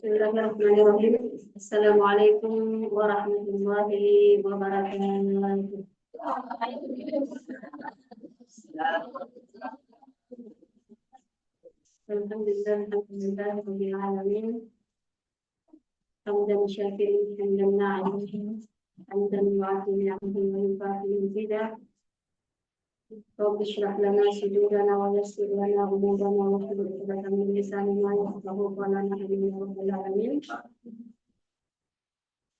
Bismillahirrahmanirrahim. Assalamualaikum warahmatullahi wabarakatuh. Alhamdulillah, alamin. Hamdan syakirin, hamdan na'imin, hamdan yu'afin ni'amahu wa yukafi mazidah. Rabbi shrah lana sudurana wa yassir lana umurana wa hlul 'uqdatam min lisanina yafqahu qawlana amin ya rabbal alamin.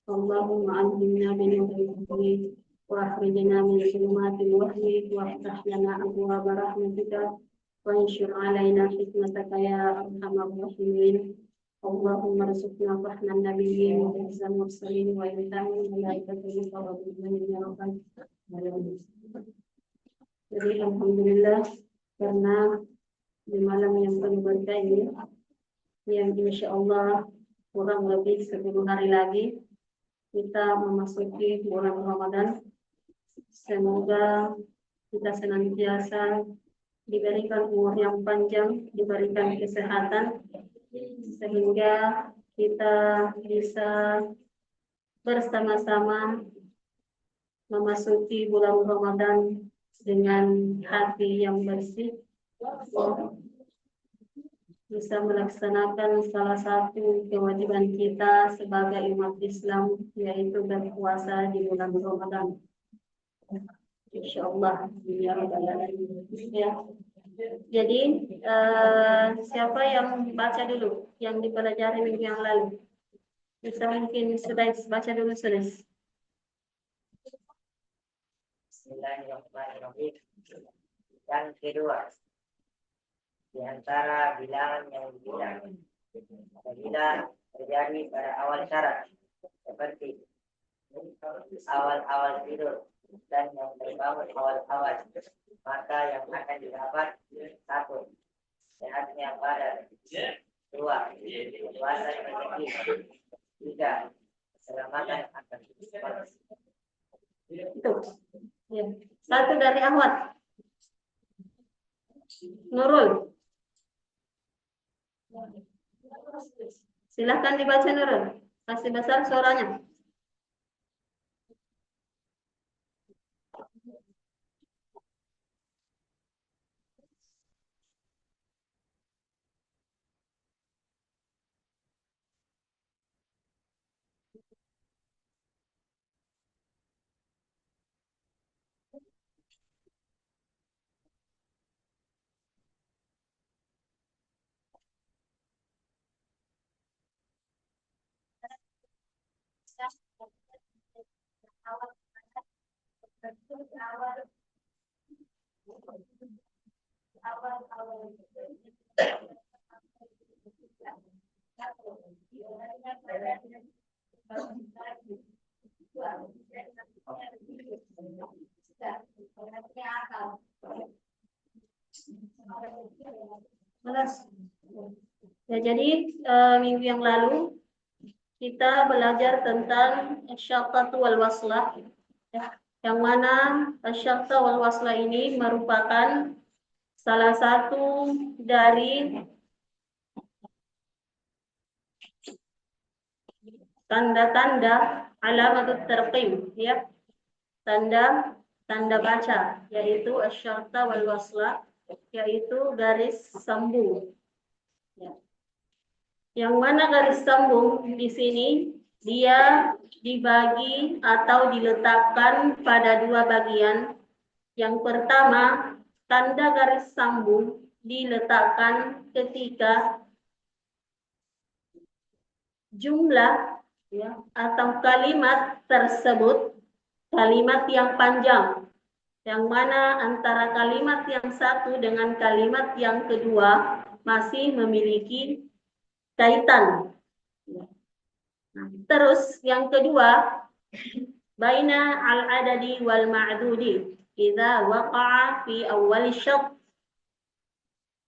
Allahumma allimna min ilmi wa akhrijna min dhulumatil wahmi wa aftah lana abwaaba rahmatika wa anshur 'alaina hikmataka ya arhamar rahimin. Allahumma rzuqna fahman nabiyyin wa ihsan mursalin wa ilhaman malaikatil muqarrabin ya rabbal alamin. Jadi alhamdulillah, karena di malam yang penuh berkah ini, yang insya Allah kurang lebih 10 hari lagi kita memasuki bulan Ramadan. Semoga kita senantiasa diberikan umur yang panjang, diberikan kesehatan, sehingga kita bisa bersama-sama memasuki bulan Ramadan dengan hati yang bersih, bisa melaksanakan salah satu kewajiban kita sebagai umat Islam, yaitu berpuasa di bulan Ramadan. Insyaallah ya rabbal alamin. Ya. Jadi siapa yang baca dulu yang dipelajari minggu yang lalu? Bisa mungkin sudah baca dulu sudah. Bismillahirrahmanirrahim. Yang kedua, di antara bilangan yang dibilang apabila terjadi pada awal syarat seperti awal-awal tidur dan yang terbangun awal-awal, maka yang akan didapat 1. Sehatnya badan, 2. Puasa rezeki, 3. Keselamatan akan Itu. Ya. 1 dari Ahmad. Nurul. Silahkan dibaca Nurul. Kasih besar suaranya. Ya, jadi minggu yang lalu kita belajar tentang asy-syaqqatu wal waslah, ya, yang mana asy-syaqqa wal waslah ini merupakan salah satu dari tanda-tanda alamatut tarqim, ya, tanda baca, yaitu asy-syaqqah wal waslah, yaitu garis sambung. Ya. Yang mana garis sambung di sini dia dibagi atau diletakkan pada 2 bagian. Yang pertama, tanda garis sambung diletakkan ketika jumlah, ya, atau kalimat tersebut kalimat yang panjang, yang mana antara kalimat yang satu dengan kalimat yang kedua masih memiliki kaitan. Nah, terus yang kedua, baina al-adadi wal ma'dudi idza waqa'a fi awwal syaqqah,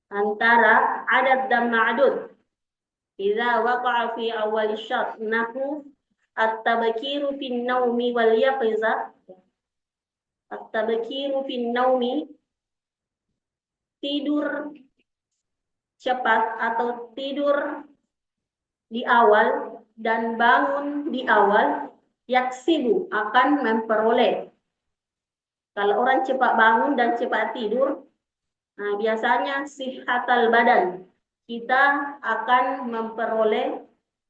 antara adad dan ma'dud idza waqa'a fi awwal syaqqah, nahu at-tabkiru fin naumi wal yaqizah. At-tabkiru fin naumi, tidur cepat atau tidur di awal dan bangun di awal, yaksibu akan memperoleh. Kalau orang cepat bangun dan cepat tidur, nah biasanya sihatal badan. Kita akan memperoleh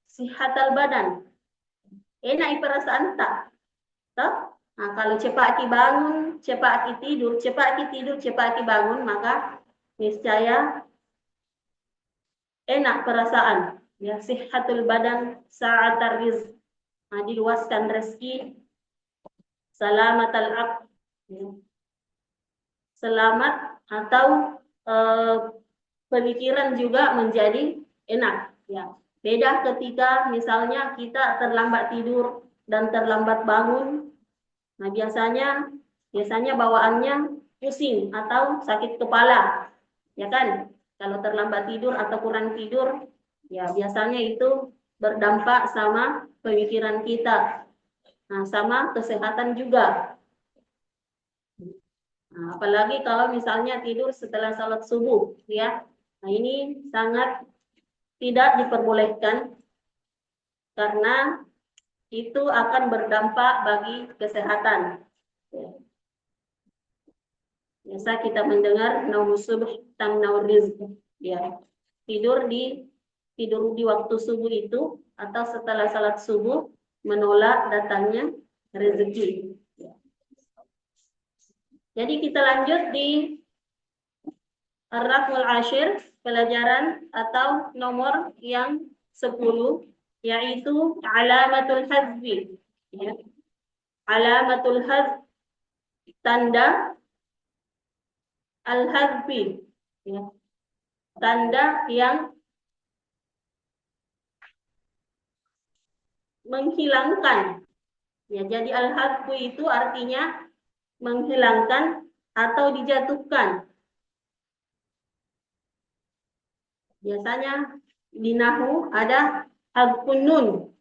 sihatal badan. Enak perasaan tak? Toh? Nah, kalau cepat bangun, cepat tidur, cepat bangun, maka niscaya enak perasaan. Ya, sihatul badan, sa'atar rizq. Nah, diluaskan rezeki, selamat al-aql. Ya. Selamat atau pemikiran juga menjadi enak. Ya. Beda ketika misalnya kita terlambat tidur dan terlambat bangun. Nah, biasanya bawaannya pusing atau sakit kepala. Ya kan? Kalau terlambat tidur atau kurang tidur, ya biasanya itu berdampak sama pemikiran kita. Nah, sama kesehatan juga. Nah, apalagi kalau misalnya tidur setelah salat subuh, ya. Nah, ini sangat tidak diperbolehkan karena itu akan berdampak bagi kesehatan. Biasa kita mendengar naumus subh tamnaur rizq, ya. Tidur di waktu subuh itu atau setelah salat subuh menolak datangnya rezeki. Jadi kita lanjut di Ar-Raqmul Ashir, pelajaran atau nomor yang 10, yaitu alamatul hazfi. Ya. Alamatul hazf, tanda al-hazfi. Ya. Tanda yang menghilangkan. Ya, jadi al-hazfu itu artinya menghilangkan atau dijatuhkan. Biasanya di nahu ada hazfun nun.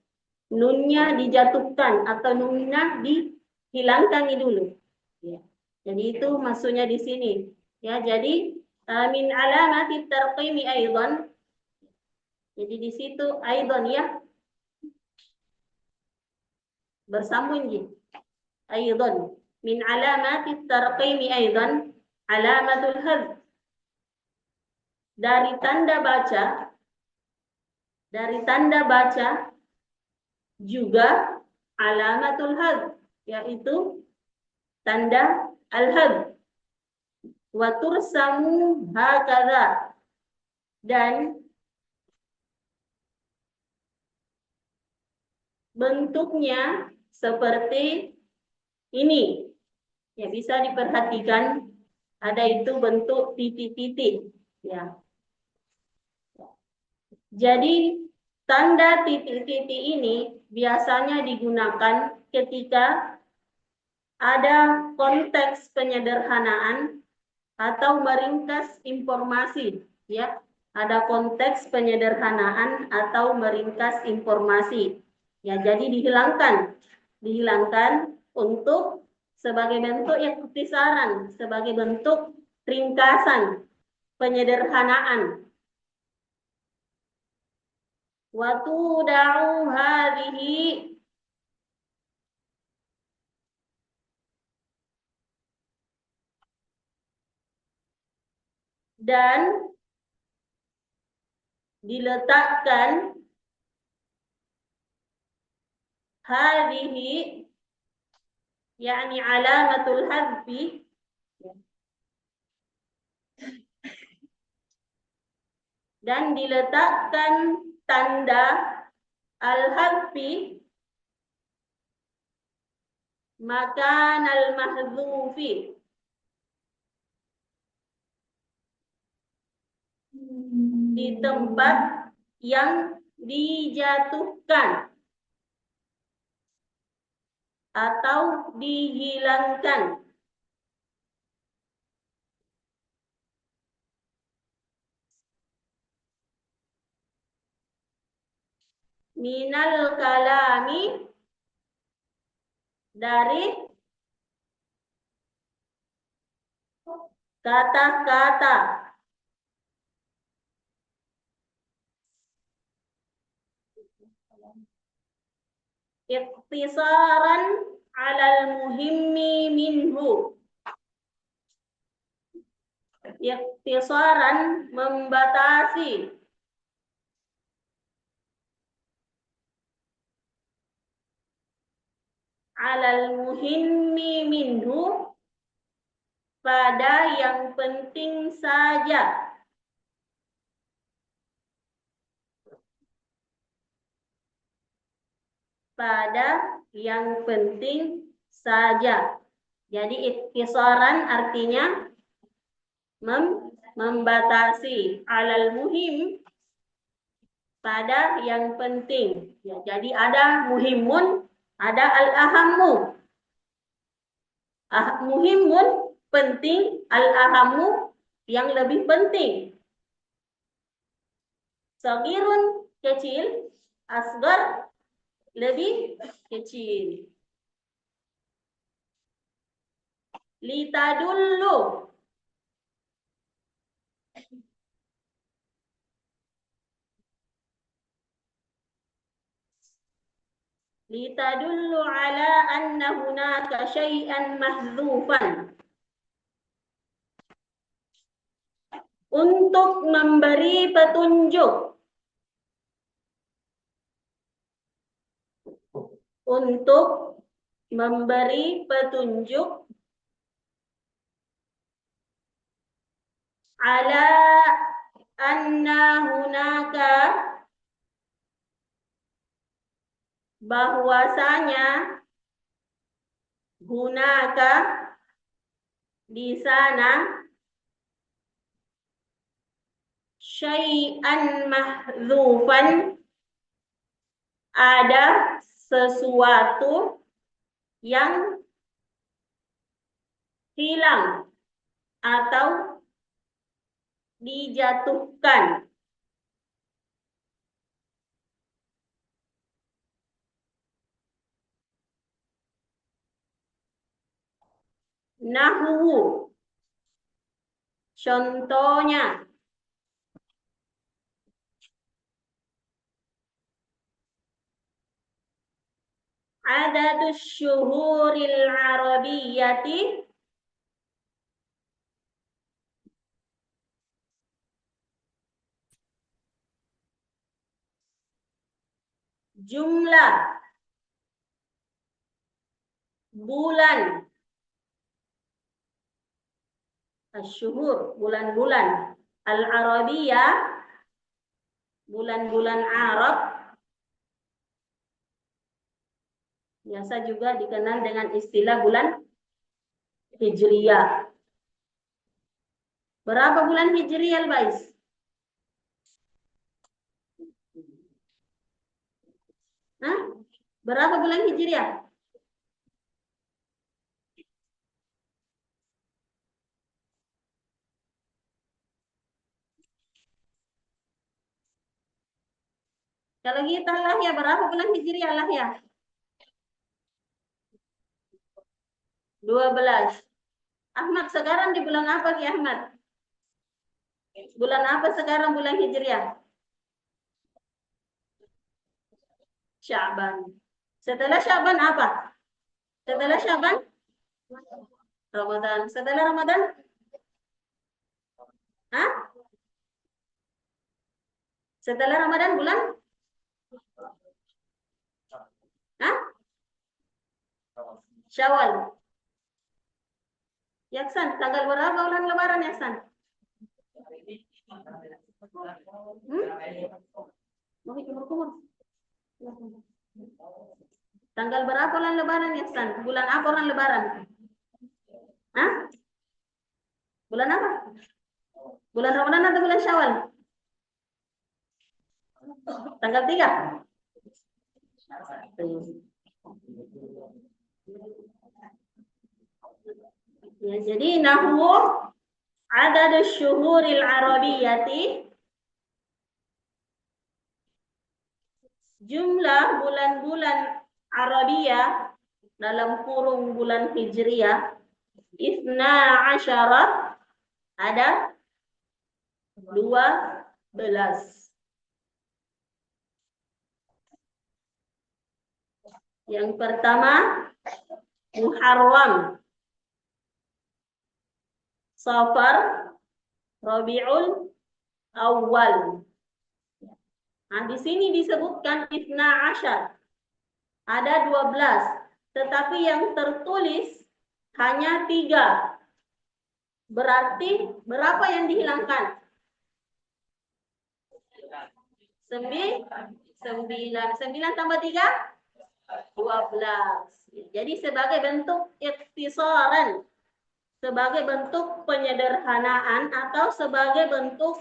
Nunnya dijatuhkan atau nunnya dihilangkan dulu. Ya. Jadi itu maksudnya di sini. Ya, jadi min alamati tarqimi aidan. Jadi di situ aidan ya bersambung ji. Aidan min alamati tarqimi aidan alamatul hadz. Dari tanda baca juga alamatul hadz, yaitu tanda al-hadz. Wa tursamu hakadha, dan bentuknya seperti ini. Ya, bisa diperhatikan ada itu bentuk titik-titik, ya. Jadi tanda titik-titik ini biasanya digunakan ketika ada konteks penyederhanaan atau meringkas informasi, ya. Ada konteks penyederhanaan atau meringkas informasi. Ya, jadi dihilangkan untuk sebagai bentuk ikhtisaran, sebagai bentuk ringkasan penyederhanaan. Wa tuda'u hadhihi, dan diletakkan hadhihi, yakni alamatul hadfi, dan diletakkan tanda al-hadfi makan al-mahzufi, di tempat yang dijatuhkan atau dihilangkan. Minal kalami, dari kata-kata. Ikhtisaran 'alal muhimmi minhu. Ikhtisaran membatasi. Alal muhimmi minhu, pada yang penting saja. Pada yang penting saja. Jadi ikhtisaran artinya membatasi. Alal muhim, pada yang penting. Ya, jadi ada muhimun, ada al-ahammu. Muhimun penting, al-ahammu yang lebih penting. Sagirun kecil, asgar lebih kecil. Litadullu, litadullu ala anna hunaka syai'an mahdzufan. Untuk memberi petunjuk. Untuk memberi petunjuk ala anna hunaka, bahwasanya hunaka di sana syai'an mahdzufan, ada sesuatu yang hilang atau dijatuhkan. Nahwu, contohnya. Adadus syuhuril arabiyyati, jumlah bulan. Asyuhur, bulan-bulan. Al-Arabiyah, bulan-bulan Arab. Biasa juga dikenal dengan istilah bulan Hijriyah. Berapa bulan Hijriyah, Bais? Hah? Berapa bulan Hijriyah? Kalau kita lah ya, berapa bulan Hijriyah lah ya? 12. Ahmad sekarang di bulan apa Ki Ahmad? Bulan apa sekarang bulan Hijriah? Sya'ban. Setelah Sya'ban apa? Setelah Sya'ban? Ramadan. Setelah Ramadan? Hah? Setelah Ramadan bulan? Hah? Syawal. Yaksan, tanggal berapa bulan Lebaran Yaksan? Tanggal berapa bulan Lebaran Yaksan? Bulan apa bulan Lebaran? Hah? Bulan apa? Bulan Ramadan atau bulan Syawal? Tanggal 3. Ya, jadi nahwu adadus syuhuril arabiyyati, jumlah bulan-bulan Arabiyah dalam kurung bulan Hijriyah, Isna asyara, ada 12. Yang pertama Muharram, Safar, Rabiul Awal. Nah, di sini disebutkan Ifna Ashar. Ada 12, tetapi yang tertulis hanya 3. Berarti berapa yang dihilangkan? 9. 9 tambah 3? 12. Jadi sebagai bentuk ikhtisaran, sebagai bentuk penyederhanaan atau sebagai bentuk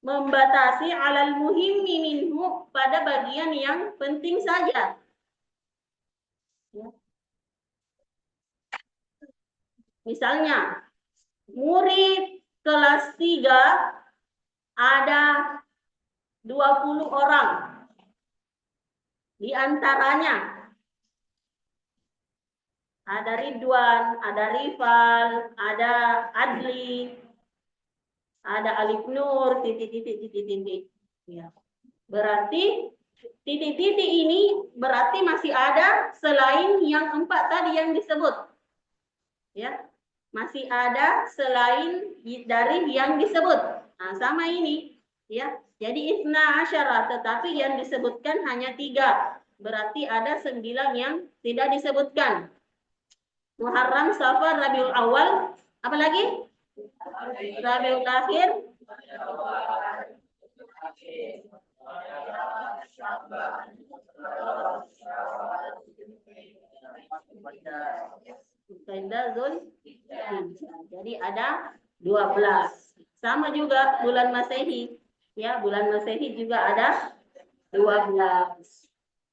membatasi alal muhimmi minhu pada bagian yang penting saja. Misalnya, murid kelas 3 ada 20 orang. Di antaranya ada Ridwan, ada Rifal, ada Adli, ada Alif Nur, titik. Ya. Berarti titik-titik ini berarti masih ada selain yang 4 tadi yang disebut. Ya, masih ada selain dari yang disebut. Nah, sama ini, ya. Jadi Isna Asyara, tetapi yang disebutkan hanya 3. Berarti ada 9 yang tidak disebutkan. Muharram, Safar, Rabiul Awal, apa lagi? Rabiul Akhir, jadi ada 12. Sama juga bulan Masehi. Ya, bulan Masehi juga ada 12.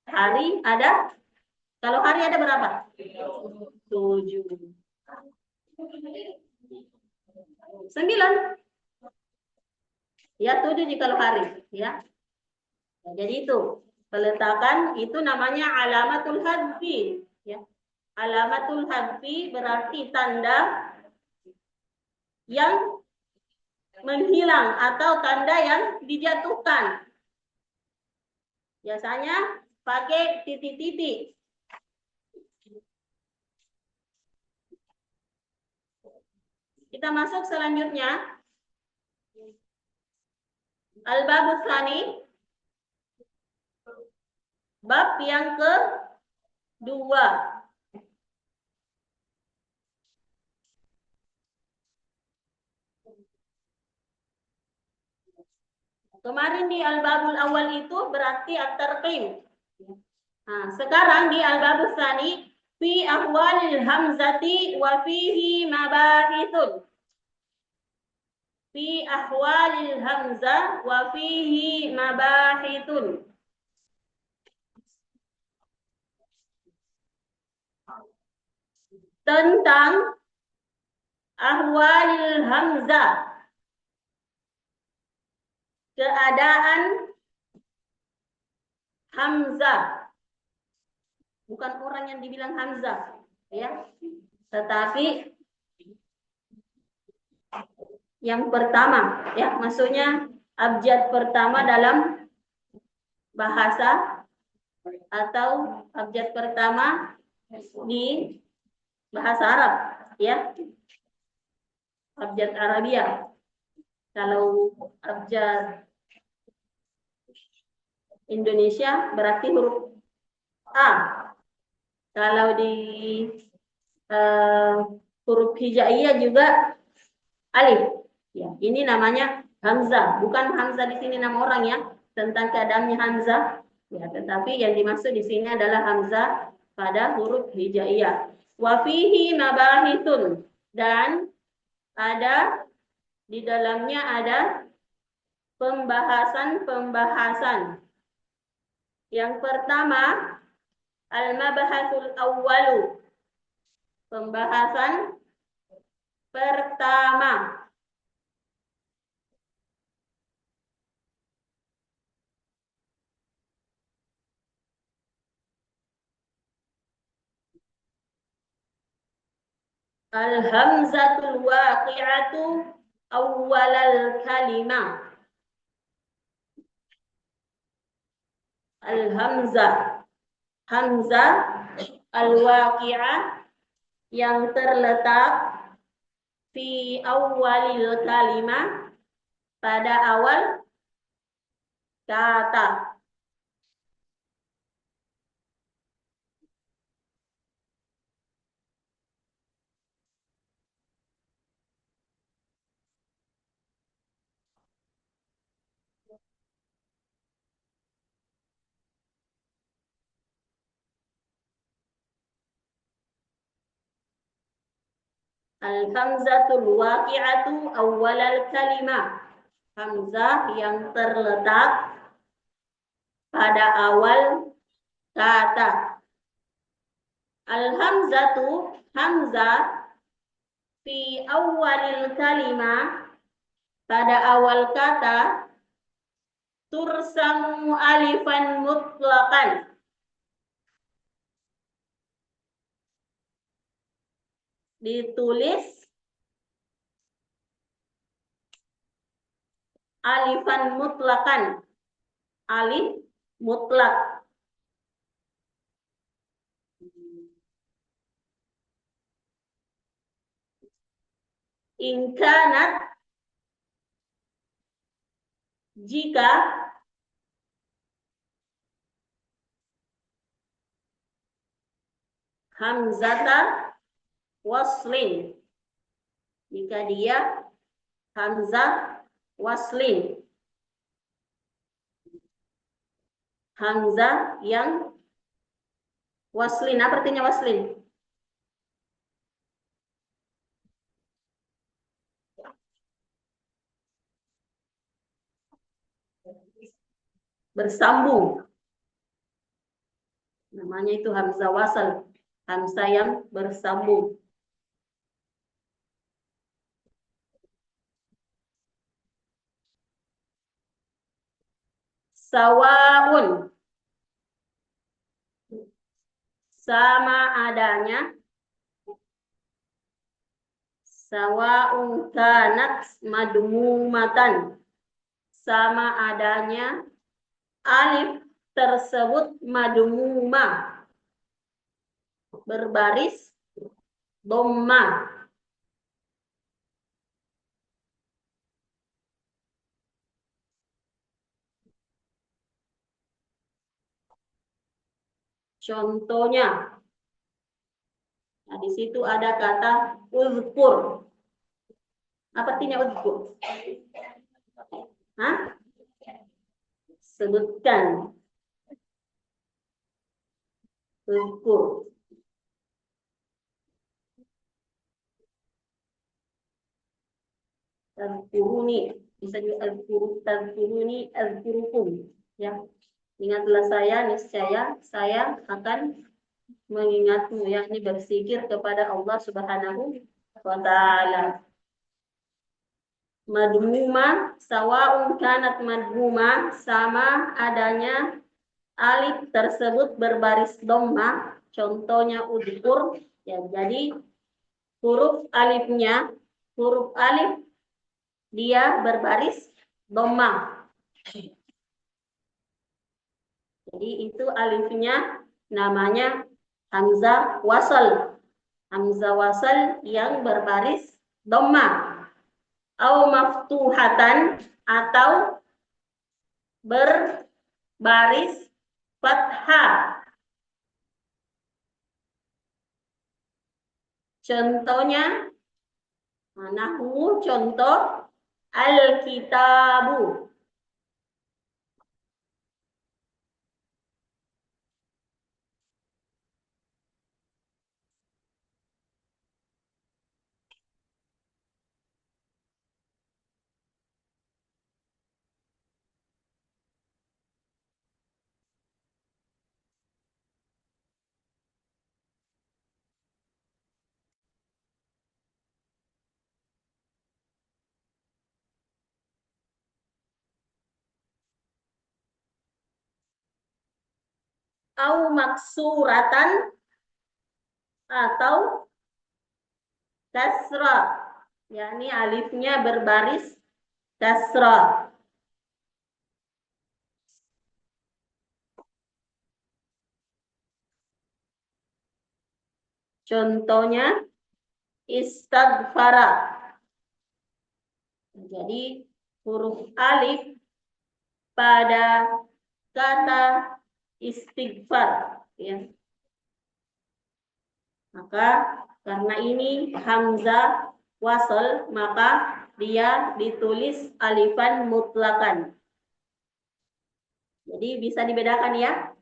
Hari ada, kalau hari ada berapa? 7. 9. Ya, 7 kalau hari, ya. Nah, jadi itu peletakan itu namanya alamatul hadfi, ya. Alamatul hadfi berarti tanda yang menghilang atau tanda yang dijatuhkan. Biasanya pakai titik-titik. Kita masuk selanjutnya. Al-Babus Tsani. Bab yang kedua. Kemarin di Al-Babul Awal itu berarti at-tarqim. Nah, sekarang di Al-Babus Tsani fi ahwalil hamzati wa fihi mabahithun. Fi ahwalil hamzah wa fihi mabahithun. Tentang ahwalil hamzah, keadaan hamzah, bukan orang yang dibilang hamzah, ya, tetapi yang pertama, ya, maksudnya abjad pertama dalam bahasa atau abjad pertama di bahasa Arab, ya, abjad Arabia. Kalau abjad Indonesia berarti huruf A. Kalau di huruf hijaiyah juga alif. Ya, ini namanya hamzah. Bukan hamzah di sini nama orang, ya, tentang keadaannya hamzah. Ya, tetapi yang dimaksud di sini adalah hamzah pada huruf hijaiyah. Wa fihi mabahithun, dan ada di dalamnya ada pembahasan-pembahasan. Yang pertama, al-mabahatul awwalu. Pembahasan pertama. Al-hamzatul waqi'atu awwalal kalimah. Al-hamzah. Hamzah Al-waqi'ah yang terletak fi awalil kalimah pada awal kata. Al-hamzatul waqi'atu awalal kalimah. Hamzah yang terletak pada awal kata. Al-hamzatu hamzah fi awalil kalimah pada awal kata tursamu alifan mutlaqan. Ditulis alifan mutlaqan. Alif mutlak. Inkanat jika hamzata waslin, jika dia hamzah waslin, hamzah yang waslin. Apa artinya waslin? Bersambung. Namanya itu hamzah wasal, hamzah yang bersambung. Sawaun, sama adanya. Sawaun kanat madmumatan, sama adanya alif tersebut madmumah, berbaris dhamma. Contohnya, nah di situ ada kata uzkur. Apa artinya uzkur? Hah? Sebutkan. Uzkur. Azkuruni, bisa juga azkuruni, azkurukum. Ya, ingatlah saya, niscaya saya akan mengingatmu, yakni berzikir kepada Allah Subhanahu wa Ta'ala. Madmuma, sawa'un kanat madmuma, sama adanya alif tersebut berbaris dhamma. Contohnya udhkur, ya, jadi huruf alifnya, huruf alif dia berbaris dhamma. Jadi itu alifnya namanya hamzah wasal. Hamzah wasal yang berbaris dhamma. Au maftuhatan, atau berbaris fathah. Contohnya, nahwu, contoh al-kitabu. Au maksuratan, atau kasrah, yakni alifnya berbaris kasrah. Contohnya istaghfara. Jadi huruf alif pada kata istighfar, ya. Maka karena ini hamzah wasal, maka dia ditulis alifan mutlakan. Jadi bisa dibedakan ya.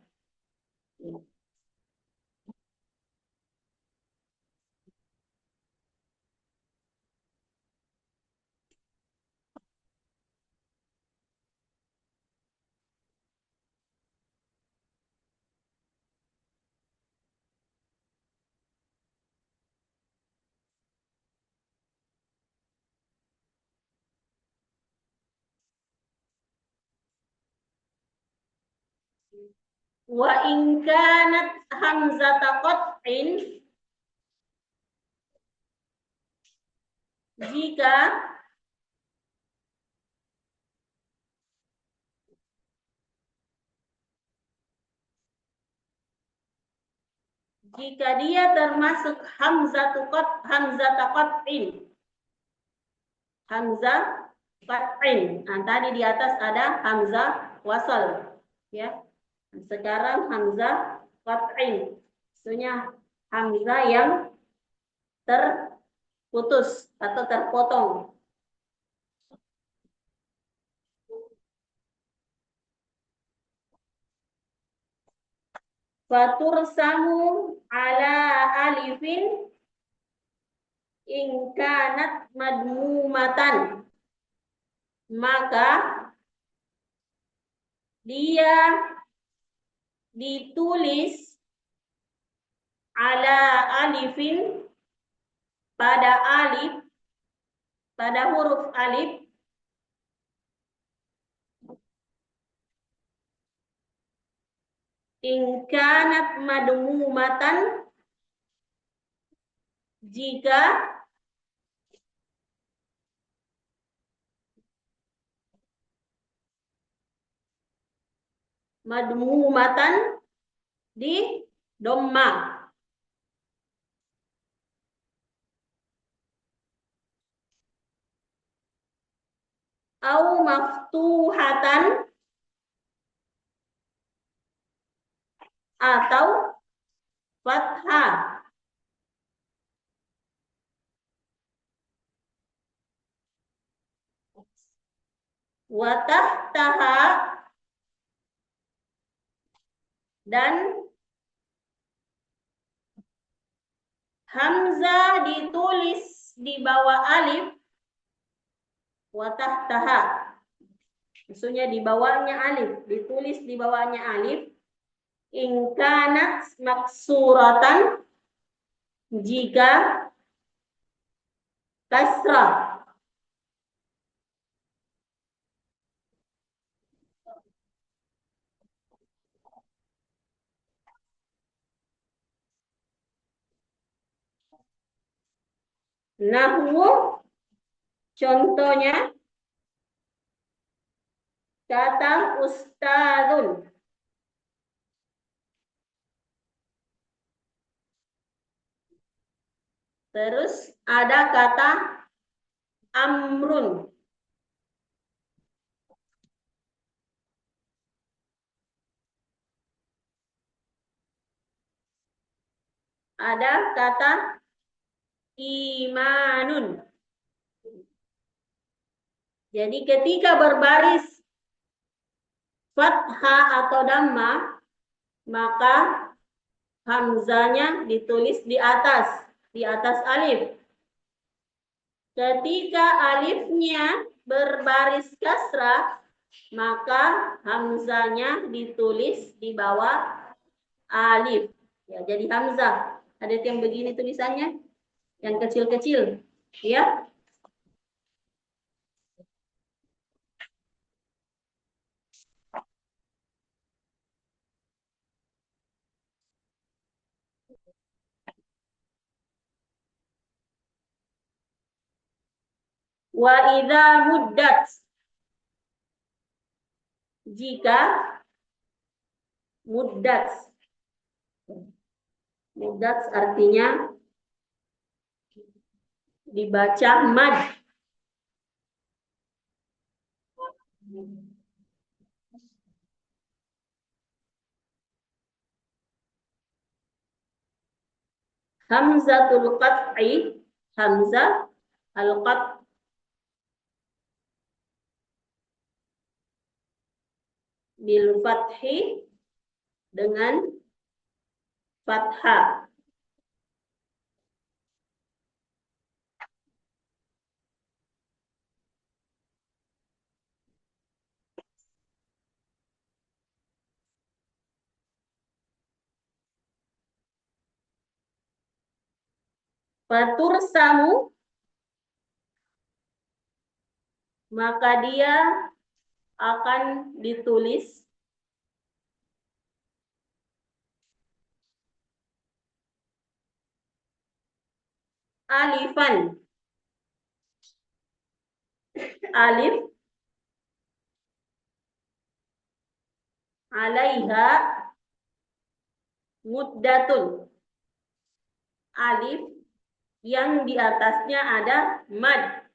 Wa in kanat hamzata qat'in, jika dia termasuk hamzata qat'in. Hamzah qat'in. Nah, tadi di atas ada hamzah wasal, ya. Sekarang hamzah qat'in. Maksudnya hamzah yang terputus atau terpotong. Fatursamu ala alifin in kanat madmumatan. Maka dia ditulis ala alifin pada alif, pada huruf alif in kanat madmumatan, jika madmumatan di dhamma, au maftuhatan, atau fathah. Wa tahtaha, dan hamzah ditulis di bawah alif. Wa tahtaha, maksudnya di bawahnya alif, ditulis di bawahnya alif. In kanat maksuratan, jika kasrah. Nahwu, contohnya kata ustadzun. Terus ada kata amrun. Ada kata imanun. Jadi ketika berbaris fathah atau dhamma, maka hamzanya ditulis di atas alif. Ketika alifnya berbaris kasrah, maka hamzanya ditulis di bawah alif. Ya, jadi hamzah. Ada yang begini tulisannya, yang kecil-kecil, ya. Wa idza muddat, jika muddat artinya dibaca mad. Hamzatul qat'i, hamzah al-qat bil fathi, dengan fathah. Fatur samu, maka dia akan ditulis alifan, alif alaiha muddatun, alif yang di atasnya ada mad,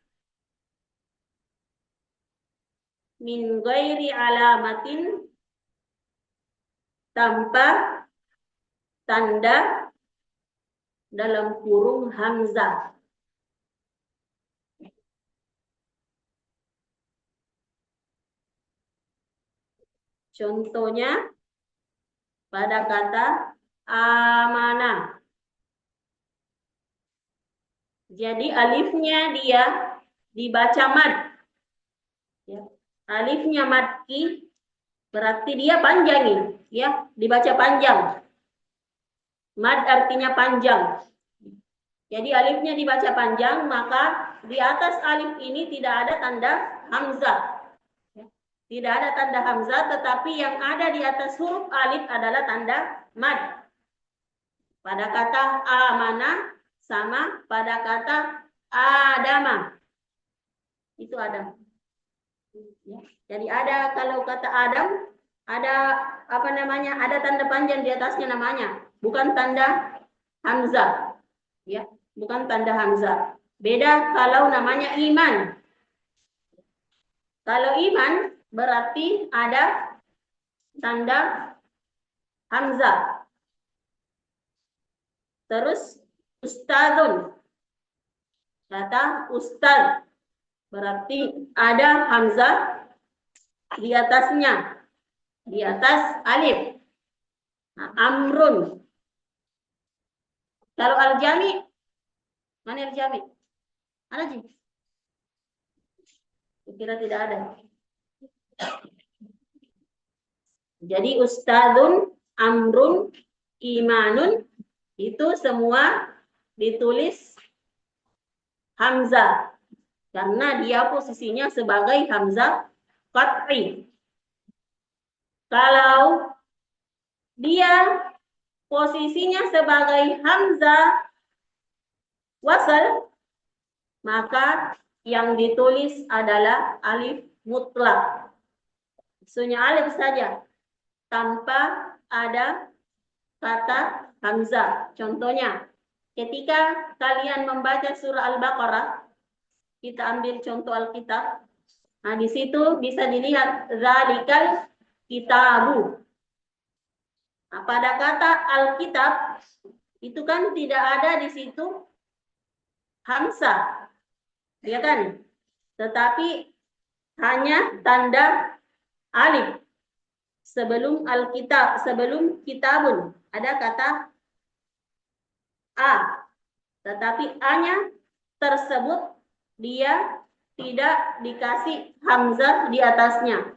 min ghairi alamatin, tanpa tanda dalam kurung hamzah. Contohnya pada kata amanah. Jadi alifnya dia dibaca mad. Ya. Alifnya madki berarti dia panjang ini, ya, dibaca panjang. Mad artinya panjang. Jadi alifnya dibaca panjang, maka di atas alif ini tidak ada tanda hamzah. Tidak ada tanda hamzah, tetapi yang ada di atas huruf alif adalah tanda mad. Pada kata amanah sama pada kata adama. Itu Adam. Ya. Jadi ada, kalau kata Adam, ada apa namanya? Ada tanda panjang di atasnya namanya, bukan tanda hamzah. Ya, bukan tanda hamzah. Beda kalau namanya iman. Kalau iman berarti ada tanda hamzah. Terus ustadzun. Kata ustadz berarti ada hamzah di atasnya, di atas alif. Nah, amrun. Kalau al-jami, mana al-jami? Ada sih? Kira tidak ada. Jadi ustadzun, amrun, imanun, itu semua ditulis hamzah karena dia posisinya sebagai hamzah qat'i. Kalau dia posisinya sebagai hamzah wasal, maka yang ditulis adalah alif mutlak. Maksudnya alif saja tanpa ada kata hamzah. Contohnya, ketika kalian membaca surah Al-Baqarah, kita ambil contoh Alkitab. Nah, di situ bisa dilihat zalikal kitabu. Nah, pada kata Alkitab itu kan tidak ada di situ hamzah, ya kan? Tetapi hanya tanda alif. Sebelum Alkitab, sebelum kitabun ada kata a, tetapi a-nya tersebut dia tidak dikasih hamzah di atasnya.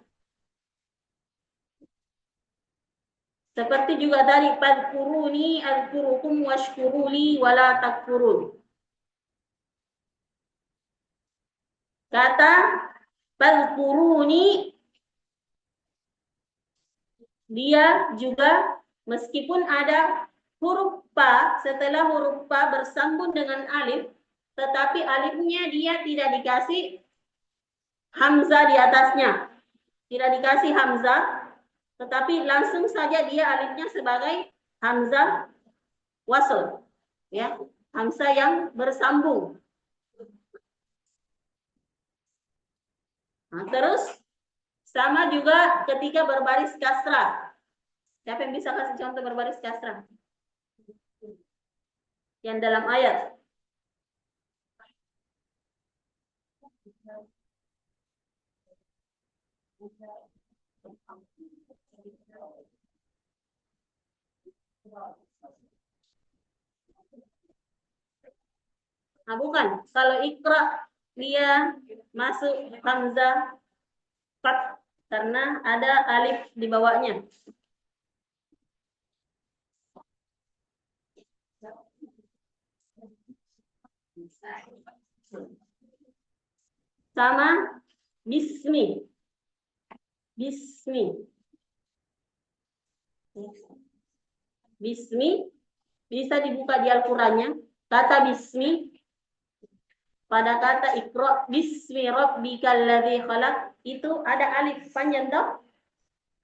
Seperti juga tadi fadkuruni azkurukum washkuruli wala takfurun. Kata fadkuruni dia juga meskipun ada huruf pa, setelah huruf pa bersambung dengan alif, tetapi alifnya dia tidak dikasih hamzah di atasnya. Tidak dikasih hamzah, tetapi langsung saja dia alifnya sebagai hamzah wasl. Ya, hamzah yang bersambung. Nah, terus sama juga ketika berbaris kasrah. Siapa yang bisa kasih contoh berbaris kasrah? Yang dalam ayat. Nah, bukan. Kalau ikra dia masuk hamzah fat karena ada alif di bawahnya. Sama bismi. Bismi. Bismi bisa dibuka di Al-Qur'annya. Kata bismi pada kata ikra bismi rabbikal ladzi khalaq itu ada alif panjang toh?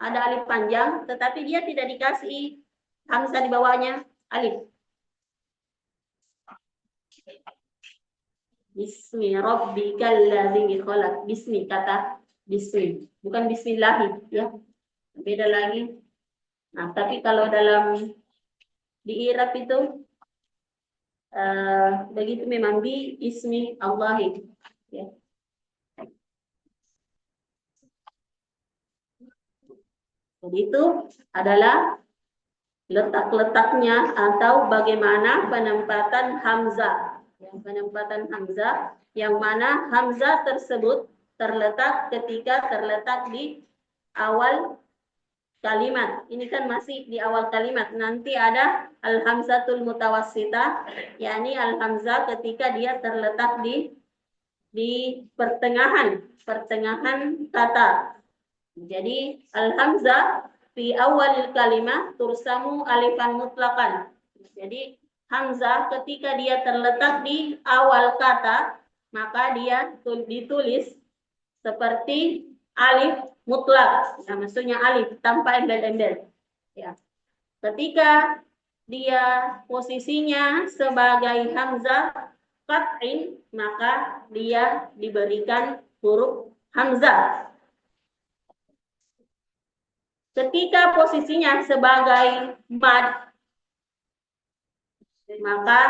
Ada alif panjang tetapi dia tidak dikasih hamzah di bawahnya alif. Bismi rabbikal ladzi khalaq. Bismi kata bismi, bukan bismillah ya. Beda lagi. Nah, tapi kalau dalam di Arab itu begitu memang bi ismi Allah ya. Jadi itu adalah letak-letaknya atau bagaimana penempatan hamzah. Penempatan hamzah yang mana hamzah tersebut terletak ketika terletak di awal kalimat. Ini kan masih di awal kalimat. Nanti ada al-hamzatul mutawassitah, yakni al-hamzah ketika dia terletak di pertengahan kata. Jadi al-hamzah fi awalil kalimah tursamu alifan mutlaqan. Jadi hamzah ketika dia terletak di awal kata, maka dia ditulis seperti alif mutlak. Nah, maksudnya alif tanpa embel-embel. Ya. Ketika dia posisinya sebagai hamzah qat'in, maka dia diberikan huruf hamzah. Ketika posisinya sebagai mad, maka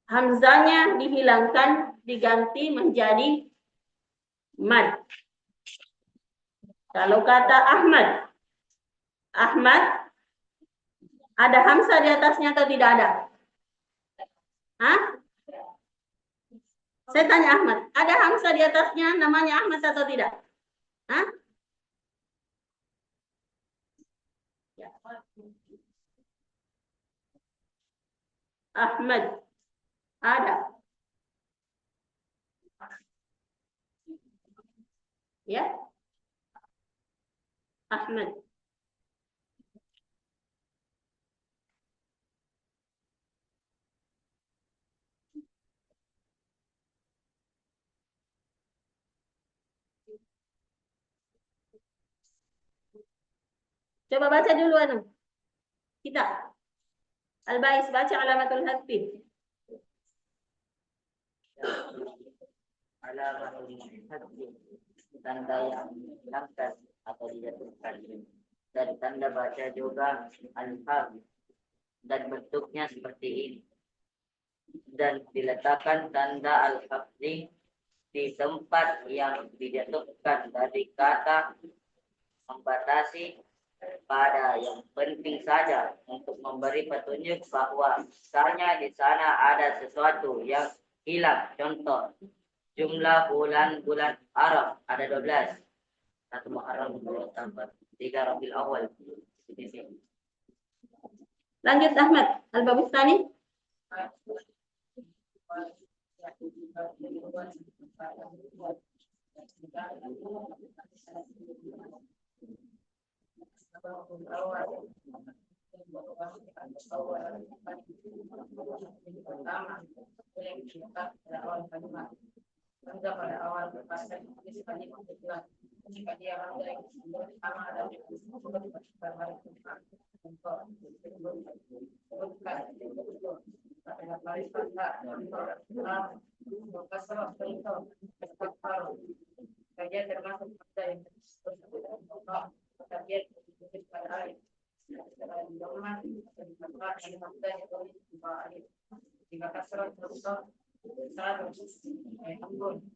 hamzahnya dihilangkan diganti menjadi mad. Kalau kata Ahmad, Ahmad ada hamzah di atasnya atau tidak ada? Hah? Saya tanya Ahmad, ada hamzah di atasnya namanya Ahmad atau tidak? Hah? Ahmad ada. Ya, Ahmad. Coba baca dulu anu. Kita. Al-Bais baca alamatul hadfi. Alamatul hadfi tanda yang diangkat atau dijatuhkan. Dan tanda baca juga al-haf dan bentuknya seperti ini. Dan diletakkan tanda al-hafzi di tempat yang dijatuhkan dari kata membatasi pada yang penting saja untuk memberi petunjuk bahwa misalnya di sana ada sesuatu yang hilang. Contoh, jumlah bulan-bulan Arab ada 12. 1 Muharram, 2 Safar, 3 Rabiul Awal. Lanjut Ahmad, Al-Babustani. Pada awal berpasangan jika dia sama ada Kajian termasuk pada yang kajian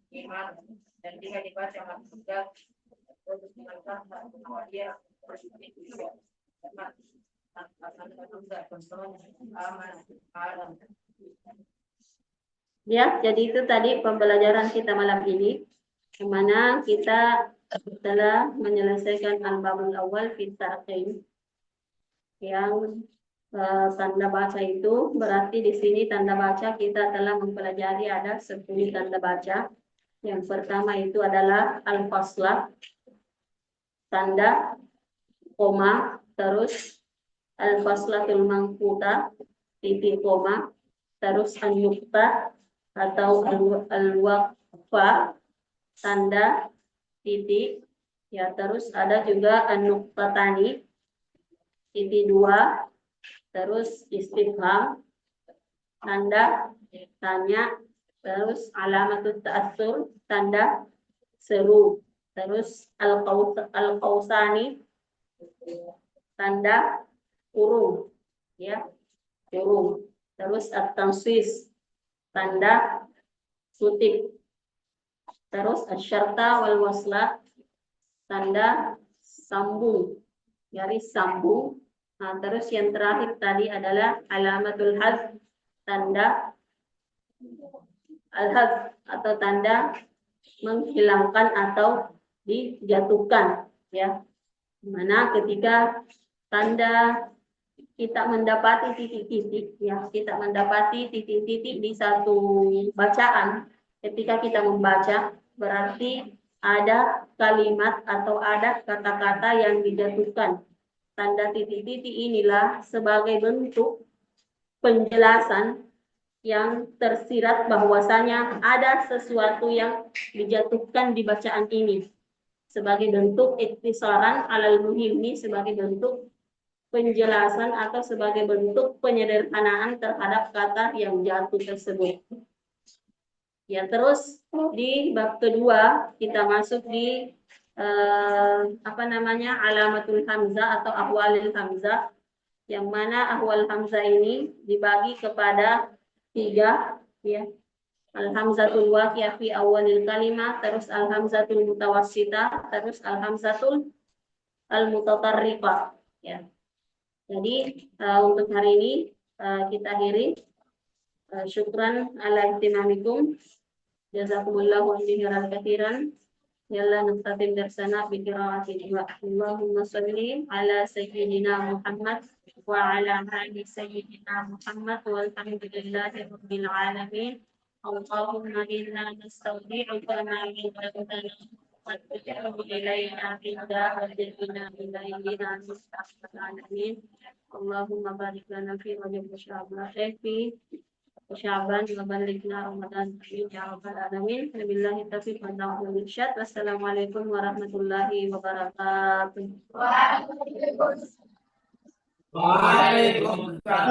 iman dan jika dibaca sudah untuk mengalahkan dia Ya, jadi itu tadi pembelajaran kita malam ini, di mana kita telah menyelesaikan al-babul awal fi ta'qim. Yang tanda baca itu berarti di sini tanda baca kita telah mempelajari ada 10 tanda baca. Yang pertama itu adalah al-faslah, tanda koma, terus al-faslatul mangkuta, titik koma, terus an-nuqtah atau al-waqfa, tanda titik, ya, terus ada juga an-nuqtatani, titik 2, terus istifham, tanda tanya, terus alamatut ta'atsur, tanda seru, terus al-qausani, tanda kurung, ya, kurung, terus at-tansis, tanda kutip, terus asyarta wal waslah, tanda sambung, garis sambung. Nah, terus yang terakhir tadi adalah alamatul hadz, tanda al-hadz atau tanda menghilangkan atau dijatuhkan, ya. Mana ketika tanda kita mendapati titik-titik, ya, kita mendapati titik-titik di satu bacaan, ketika kita membaca berarti ada kalimat atau ada kata-kata yang dijatuhkan. Tanda titik-titik inilah sebagai bentuk penjelasan yang tersirat bahwasanya ada sesuatu yang dijatuhkan di bacaan ini. Sebagai bentuk iktisaran alal muhim, ini sebagai bentuk penjelasan atau sebagai bentuk penyederhanaan terhadap kata yang jatuh tersebut. Ya, terus di bab kedua kita masuk di alamatul hamzah atau ahwalil hamzah, yang mana ahwal hamzah ini dibagi kepada 3, ya. Al-hamzatul waqi'ah fi awalil kalimah, terus al-hamzatul mutawassitah, terus al-hamzatul al-mutatarriqah, ya. Jadi untuk hari ini kita akhiri. Syukran ala ihtimamikum. Jazakumullahu khairan katsiran. Yalla naftatim darsana bi qira'ati Allahumma shalli ala sayyidina Muhammad wa ala ali sayyidina Muhammad walhamdulillahi rabbil alamin. Allahumma inna nastaudi'uka ma 'allamtana wa tu'ti'u ilaina bidda wa jadina ilaina mustaqbalin. Allahumma barik lana fi Rajab wa Sya'ban wa balighna Ramadan ya rabbal alamin. Wabillahi taufiq wal irsyad. Wassalamualaikum warahmatullahi wabarakatuh. Waalaikumsalam. Waalaikumsalam.